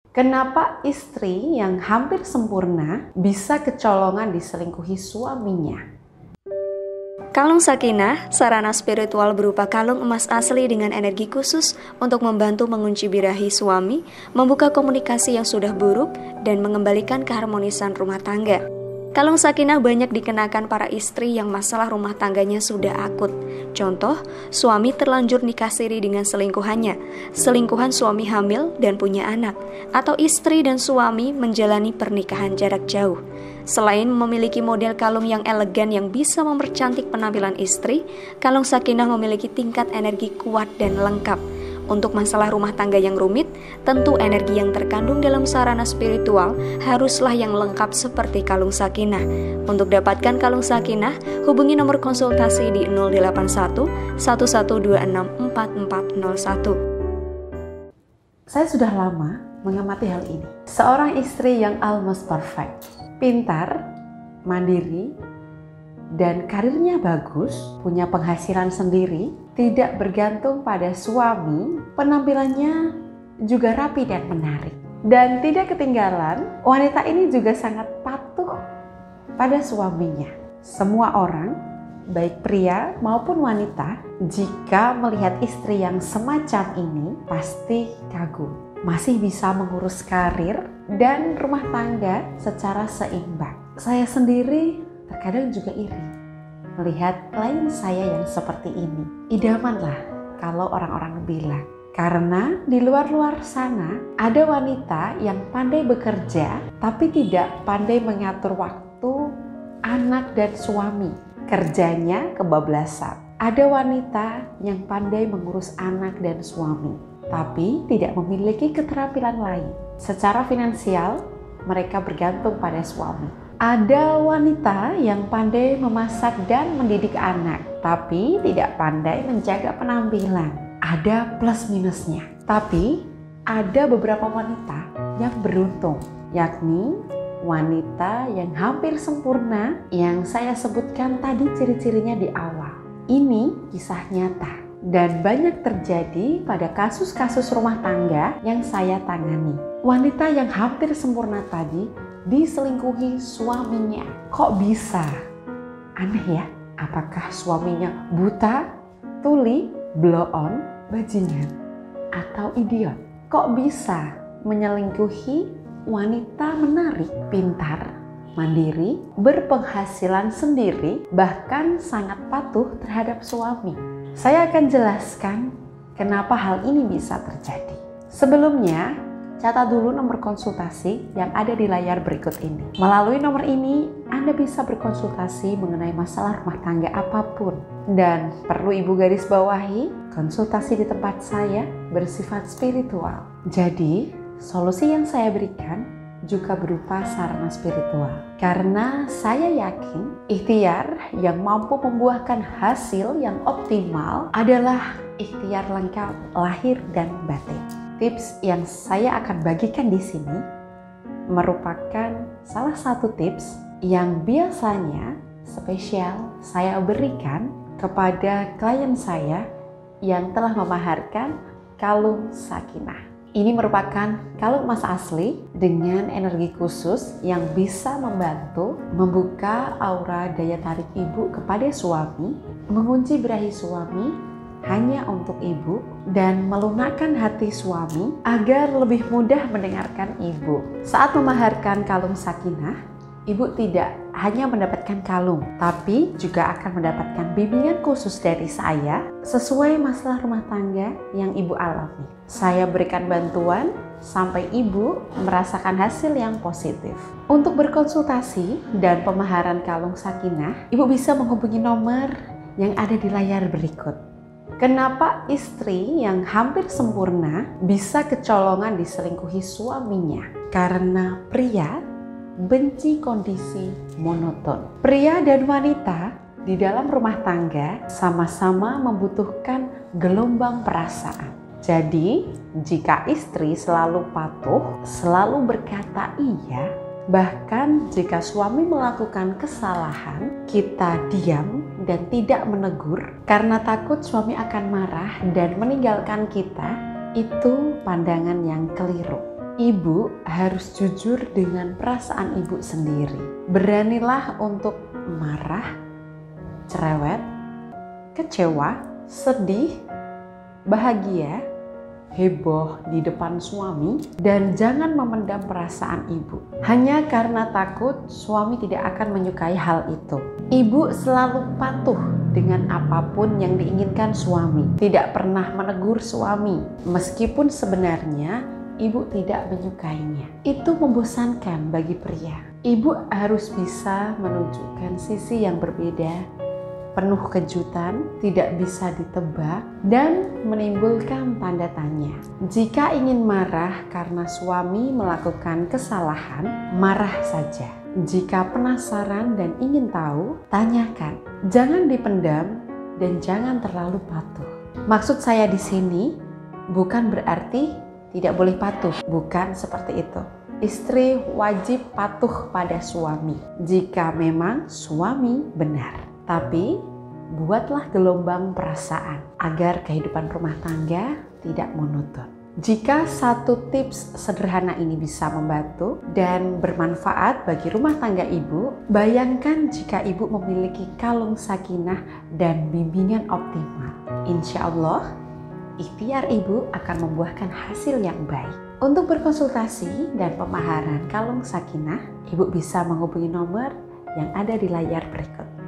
Kenapa istri yang hampir sempurna bisa kecolongan diselingkuhi suaminya? Kalung Sakinah, sarana spiritual berupa kalung emas asli dengan energi khusus untuk membantu mengunci birahi suami, membuka komunikasi yang sudah buruk, dan mengembalikan keharmonisan rumah tangga. Kalung Sakinah banyak dikenakan para istri yang masalah rumah tangganya sudah akut. Contoh, suami terlanjur nikah siri dengan selingkuhannya, selingkuhan suami hamil dan punya anak, atau istri dan suami menjalani pernikahan jarak jauh. Selain memiliki model kalung yang elegan yang bisa mempercantik penampilan istri, kalung Sakinah memiliki tingkat energi kuat dan lengkap. Untuk masalah rumah tangga yang rumit, tentu energi yang terkandung dalam sarana spiritual haruslah yang lengkap seperti kalung Sakinah. Untuk dapatkan kalung Sakinah, hubungi nomor konsultasi di 081 1126 4401. Saya sudah lama mengamati hal ini. Seorang istri yang almost perfect, pintar, mandiri, dan karirnya bagus, punya penghasilan sendiri, tidak bergantung pada suami, penampilannya juga rapi dan menarik. Dan tidak ketinggalan, wanita ini juga sangat patuh pada suaminya. Semua orang, baik pria maupun wanita, jika melihat istri yang semacam ini, pasti kagum. Masih bisa mengurus karir dan rumah tangga secara seimbang. Saya sendiri terkadang juga iri melihat klien saya yang seperti ini. Idamanlah kalau orang-orang bilang. Karena di luar-luar sana ada wanita yang pandai bekerja tapi tidak pandai mengatur waktu anak dan suami. Kerjanya kebablasan. Ada wanita yang pandai mengurus anak dan suami tapi tidak memiliki keterampilan lain. Secara finansial mereka bergantung pada suami. Ada wanita yang pandai memasak dan mendidik anak, tapi tidak pandai menjaga penampilan. Ada plus minusnya. Tapi ada beberapa wanita yang beruntung, yakni wanita yang hampir sempurna yang saya sebutkan tadi ciri-cirinya di awal. Ini kisah nyata dan banyak terjadi pada kasus-kasus rumah tangga yang saya tangani. Wanita yang hampir sempurna tadi diselingkuhi suaminya. Kok bisa? Aneh ya? Apakah suaminya buta, tuli, blow on, bajingan, atau idiot? Kok bisa menyelingkuhi wanita menarik, pintar, mandiri, berpenghasilan sendiri, bahkan sangat patuh terhadap suami? Saya akan jelaskan kenapa hal ini bisa terjadi. Sebelumnya, catat dulu nomor konsultasi yang ada di layar berikut ini. Melalui nomor ini, Anda bisa berkonsultasi mengenai masalah rumah tangga apapun. Dan perlu Ibu garis bawahi, konsultasi di tempat saya bersifat spiritual. Jadi, solusi yang saya berikan juga berupa sarana spiritual. Karena saya yakin ikhtiar yang mampu membuahkan hasil yang optimal adalah ikhtiar lengkap lahir dan batin. Tips yang saya akan bagikan di sini merupakan salah satu tips yang biasanya spesial saya berikan kepada klien saya yang telah memaharkan kalung Sakinah. Ini merupakan kalung emas asli dengan energi khusus yang bisa membantu membuka aura daya tarik ibu kepada suami, mengunci birahi suami hanya untuk ibu, dan melunakkan hati suami agar lebih mudah mendengarkan ibu. Saat memaharkan kalung Sakinah, ibu tidak hanya mendapatkan kalung, tapi juga akan mendapatkan bimbingan khusus dari saya sesuai masalah rumah tangga yang ibu alami. Saya berikan bantuan sampai ibu merasakan hasil yang positif. Untuk berkonsultasi dan pemaharan kalung Sakinah, ibu bisa menghubungi nomor yang ada di layar berikut. Kenapa istri yang hampir sempurna bisa kecolongan diselingkuhi suaminya? Karena pria benci kondisi monoton. Pria dan wanita di dalam rumah tangga sama-sama membutuhkan gelombang perasaan. Jadi, jika istri selalu patuh, selalu berkata iya, bahkan jika suami melakukan kesalahan, kita diam dan tidak menegur karena takut suami akan marah dan meninggalkan kita, itu pandangan yang keliru. Ibu harus jujur dengan perasaan ibu sendiri. Beranilah untuk marah, cerewet, kecewa, sedih, bahagia, heboh di depan suami, dan jangan memendam perasaan ibu. Hanya karena takut suami tidak akan menyukai hal itu. Ibu selalu patuh dengan apapun yang diinginkan suami. Tidak pernah menegur suami, meskipun sebenarnya ibu tidak menyukainya. Itu membosankan bagi pria. Ibu harus bisa menunjukkan sisi yang berbeda, penuh kejutan, tidak bisa ditebak, dan menimbulkan tanda tanya. Jika ingin marah karena suami melakukan kesalahan, marah saja. Jika penasaran dan ingin tahu, tanyakan. Jangan dipendam dan jangan terlalu patuh. Maksud saya di sini bukan berarti tidak boleh patuh, bukan seperti itu. Istri wajib patuh pada suami jika memang suami benar. Tapi buatlah gelombang perasaan agar kehidupan rumah tangga tidak monoton. Jika satu tips sederhana ini bisa membantu dan bermanfaat bagi rumah tangga ibu, bayangkan jika ibu memiliki kalung sakinah dan bimbingan optimal. Insya Allah, ikhtiar ibu akan membuahkan hasil yang baik. Untuk berkonsultasi dan pemaharan kalung sakinah, ibu bisa menghubungi nomor yang ada di layar berikut.